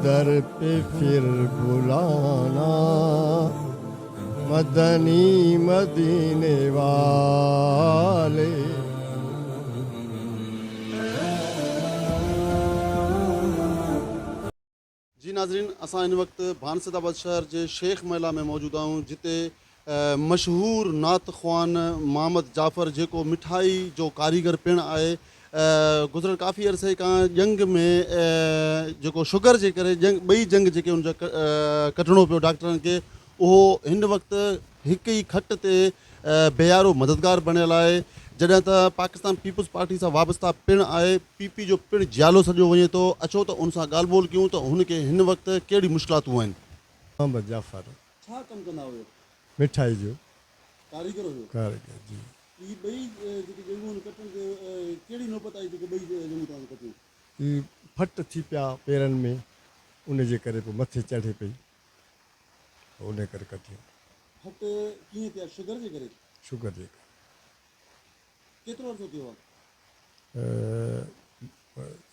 दर पे फिर बुलाना, मदनी मदीने वाले। जी नाज़रीन, असां हिन वक़्तु भानसदाबाद शहर जे शेख महिला में मौजूद आहियूं, जिते मशहूरु नात ख़्वान मोहम्मद जाफ़र, जेको मिठाई जो कारीगर पिणु आहे, गुज़िरियल काफ़ी अरसे खां जंग में जेको शुगर जे करे ॿई जंग जेके हुनजा कढणो पियो डॉक्टरनि खे, उहो हिन वक़्तु हिकु ई खट ते बेयारो मददगार बणियल आहे। जॾहिं त पाकिस्तान पीपल्स पार्टी सां वाबस्ता पिणु आहे, पीपी जो पिणु जियालो सॼो वञे थो। अचो त उन सां ॻाल्हि ॿोल कयूं त हुनखे हिन वक़्तु कहिड़ी मुश्किलातूं आहिनि। मोहम्मद जाफ़र छा कमु कंदा हुयो? मिठाई जो कारीगर हुयो। कारीगर जी। ही ॿई जेके जंगूं आहिनि कटण ते कहिड़ी नौबत आई जेके ॿई जंगूं तव्हां कटियूं? ही फट थी पिया पेरनि में, उन जे करे पोइ मथे चढ़े पई, उन करे कटियूं। फट कीअं थिया? शुगर जे करे? शुगर जे करे। केतिरो अर्सो थियो आहे?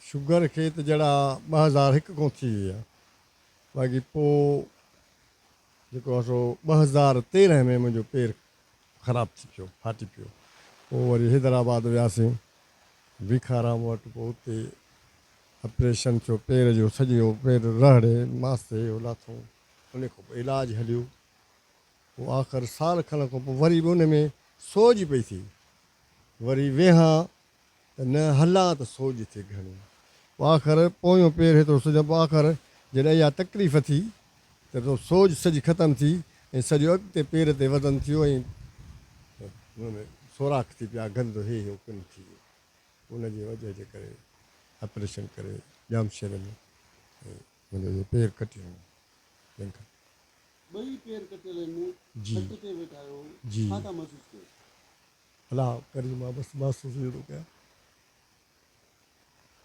शुगर खे त जहिड़ा 2001 खां थी वई आहे, बाक़ी पोइ जेको आहे सो 2013 में मुंहिंजो पेरु ख़राबु थी पियो, फाटी पियो। पोइ वरी हैदराबाद वियासीं भिखाराम वटि, पोइ हुते ऑपरेशन थियो पेर जो, सॼो पेरु रहड़े मासे लाथऊं, उन खां पोइ इलाजु हलियो। पोइ आख़िर साल खण खां पोइ वरी बि उन में सोज पई थी, वरी वेहां त न हलां त सोज थिए घणी। पोइ आख़िर पोयों पेरु हेतिरो सोजां, पोइ आख़िर जॾहिं इहा तकलीफ़ थी त पोइ सोज सॼी ख़तमु थी ऐं सॼो अॻिते पेर ते वज़न थियो ऐं हुनमें सोराख़ थी पिया, गंद हे हो किन थी वियो। उनजी वजह जे करे ऑपरेशन करे जामशेद में मुंहिंजो पेरु कटियो। ॿई पेर कटियल आहिनि, जी खट ते वेठा आहियो, जी। छा था महसूसु कयो? अलाह करीम आहे, बसि महसूसु अहिड़ो कया।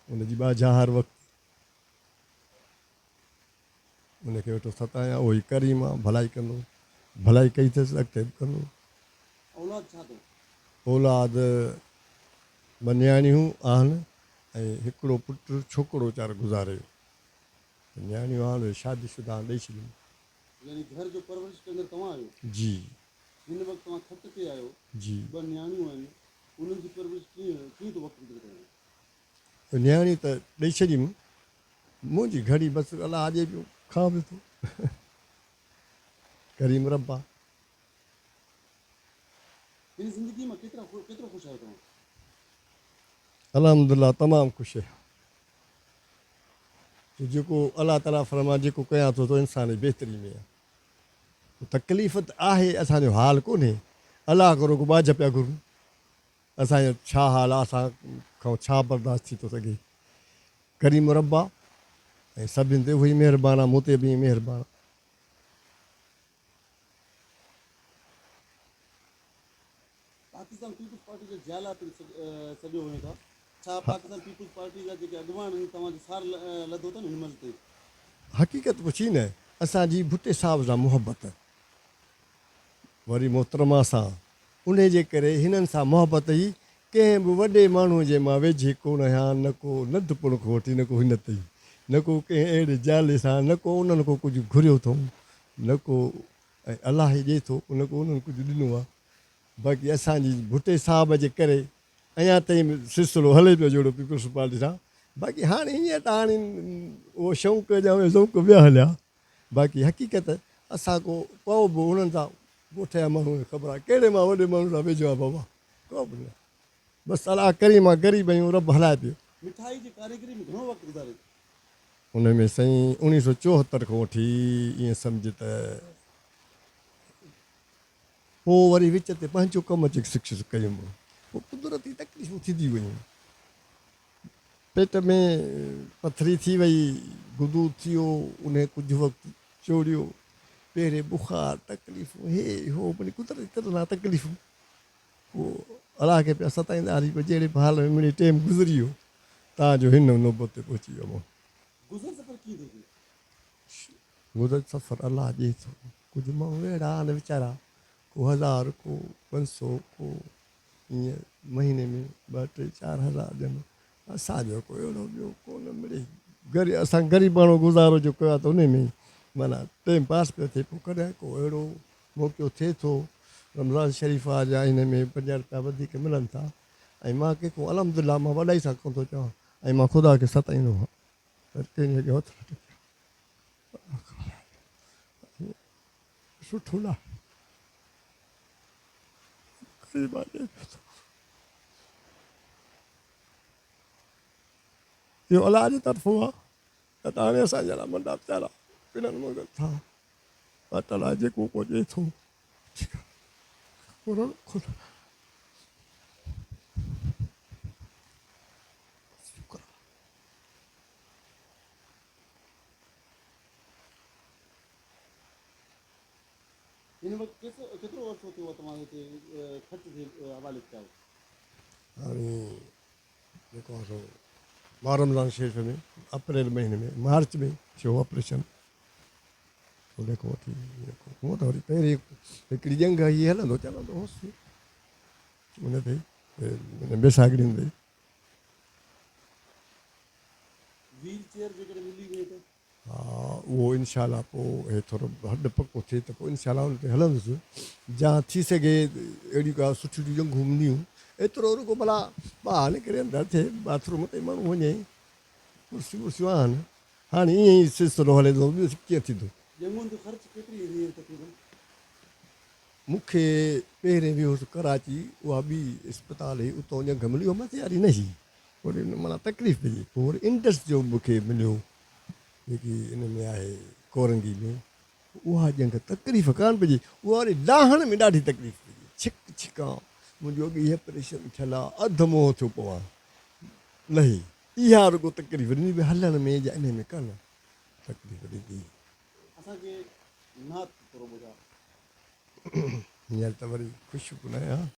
उनजी बाजा हर वक़्तु उनखे वेठो सतायां, उहो ई करीम आहे, भलाई कंदो, भलाई कई अथसि अॻिते बि कंदो। औलाद छा अथव? औलाद ॿ नियाणियूं आहिनि ऐं हिकिड़ो पुटु, छोकिरो वीचारो गुज़ारे वियो। नियाणियूं आहिनि, शादीशुदा ॾेई छॾियूं। यानी घर जो परवरिश कंदड़ तव्हां आहियो? जी हिन वक़्तु तव्हां खट ते आहियो, जी। 2 नियाणियूं आहिनि, उन्हनि जी परवरिश कीअं थो वक़्तु गुज़रे? नियाणी त ॾेई छॾियूं, मुंहिंजी घड़ी बसि अलाह अॼे पियो खां बि थो। करीम रब्बा। हिन ज़िंदगी मां केतिरो ख़ुशि आहियो तव्हां? अल्हम्दुलिल्लाह तमामु ख़ुशि आहियां। जेको अलाह ताला फरमा जेको कयां थो इंसान जी बहितरी में आहे। तकलीफ़ त आहे, असांजो हाल कोन्हे, अलाह करो को बाज पिया घुरूं, असांजो छा हाल आहे, असां खां छा बर्दाश्त थी थो सघे। करीम रब्बा ऐं सभिनि ते उहो ई महिरबानी आहे, मूं ते बि महिरबानी। पाकिस्तान पीपल्स पार्टी जो जियाला सॼो वञे था, छा पाकिस्तान पीपल्स पार्टी जा जेके अॻवान आहिनि तव्हांजो सार लधो अथनि हिन महिल ते? हक़ीक़त पुछी न, असांजी भुटे साहिब सां मुहबत, वरी मोहतरमा सां, उन जे करे हिननि सां मुहबत ई कंहिं बि वॾे माण्हूअ जे मां वेझे कोन आहियां, न को नंढपण खां वठी न को हिन ताईं, न को कंहिं अहिड़े जाले सां, न को उन्हनि को कुझु घुरियो अथऊं, न को ऐं अलाह ई ॾिए थो, न को उन्हनि कुझु ॾिनो आहे। बाक़ी असांजी भुटे साहिब जे करे अञा ताईं सिलसिलो हले पियो जहिड़ो पीपल्स पार्टी सां। बाक़ी हाणे हीअं त हाणे उहो शौक़ु जा ज़ौक़ ॿिया हलिया। बाक़ी हक़ीक़त असां को बि उन्हनि सां ॻोठ जा माण्हू ख़बर आहे कहिड़े मां वॾे माण्हू सां वेझो आहे बाबा, को बि न। बसि अलाह करीम आहे, ग़रीब आहियूं, रब हलाए पियो। मिठाई जी कारीगरी में घणो वक़्तु गुज़ारे? उन में साईं 1974 खां वठी ईअं सम्झ त पोइ वरी विच ते पंहिंजो कमु अची शिक्षित कयूं, पोइ कुदरती तकलीफ़ूं थींदी वयूं। पेट में पथरी थी वई, गुदू थियो, उन कुझु वक़्तु चोड़ियो, पहिरें बुखार, तकलीफ़ूं हे हो, भली कुदरती तरह तकलीफ़ूं। पोइ अलाह खे पिया सताईंदा हली, पोइ जहिड़े हाल में मिड़े टाइम गुज़री वियो, तव्हांजो हिन नौबत ते पहुची वियो। गुज़र सफ़र कीअं थो थिए? गुज़र सफ़र अलाह ॾिए थो, कुझु माण्हू अहिड़ा आहिनि वीचारा, को 1000, को 500, को ईअं महीने में 2, 3, 4 हज़ार ॼण। असांजो को अहिड़ो ॿियो कोन मिड़े असां ग़रीब माण्हू गुज़ारो जो कयो आहे त उन में ई माना टाइम पास पियो थिए, पोइ कॾहिं को अहिड़ो मौक़ो थिए थो रमज़ान शरीफ़ आहे जा हिन में 50 रुपया वधीक मिलनि था ऐं मां कंहिंखो अलहमदिल्ला मां वॾाई सां कोन थो चवां ऐं मां ख़ुदा खे सताईंदो आहियां पर कंहिंजे हथ न टेकियो सुठो न ग़रीब आहे इहो अलाह जे तरफ़ो आहे त हाणे असां जहिड़ा नंढा वीचारा पिननि मगन था अटल आहे जेको को ॾिए थो ठीकु आहे ख़ुदा हिन वक़्तु केतिरो अर्सो थियो आहे तव्हां हिते ख़र्च जे हवाले कयो? हाणे जेको आहे सो मां रमज़ान शरीफ़ में अप्रैल महीने में मार्च में थियो ऑपरेशन उन खां वठी हूअं त वरी पहिरीं हिकिड़ी जंग हीअ हलंदो चलंदो होसि उन ते बेसागड़ियुनि ते व्हील चेयर जेकॾहिं मिली वई त हा उहो इनशाला पोइ हे थोरो हॾु पको थिए त पोइ इनशाला उन ते हलंदुसि जा थी सघे अहिड़ियूं का सुठियूं जंगूं मिलियूं एतिरो रुगो भला ॿाहिरि निकिरे अंदरि थिए बाथरूम ते माण्हू वञे कुर्सियूं वुर्सियूं आहिनि हाणे ईअं ई सिलसिलो हले थो ॿियो कीअं थींदो जंगुनि जो ख़र्चु केतिरी ईंदी आहे तक़रीबन? मूंखे पहिरें वियोसि कराची उहा ॿी इस्पताल हुई उतां जंग मिली उहा मथे वारी न हुई वरी माना तकलीफ़ पई पोइ वरी इंडस जो मूंखे मिलियो जेकी इन में आहे कोरंगी में उहा जंग तकलीफ़ कान पइजी उहा वरी लाहण में ॾाढी तकलीफ़ पइजी छिक छिकां मुंहिंजो बि ऑपरेशन थियल आहे अधु मोह थियो पवां लही इहा रुगो तकलीफ़ ॾिनी भई हलण में या इन में कान तकलीफ़ ॾिनी असांखे नात थोरो ॿुधायो। हींअर त वरी ख़ुशि कोन आहियां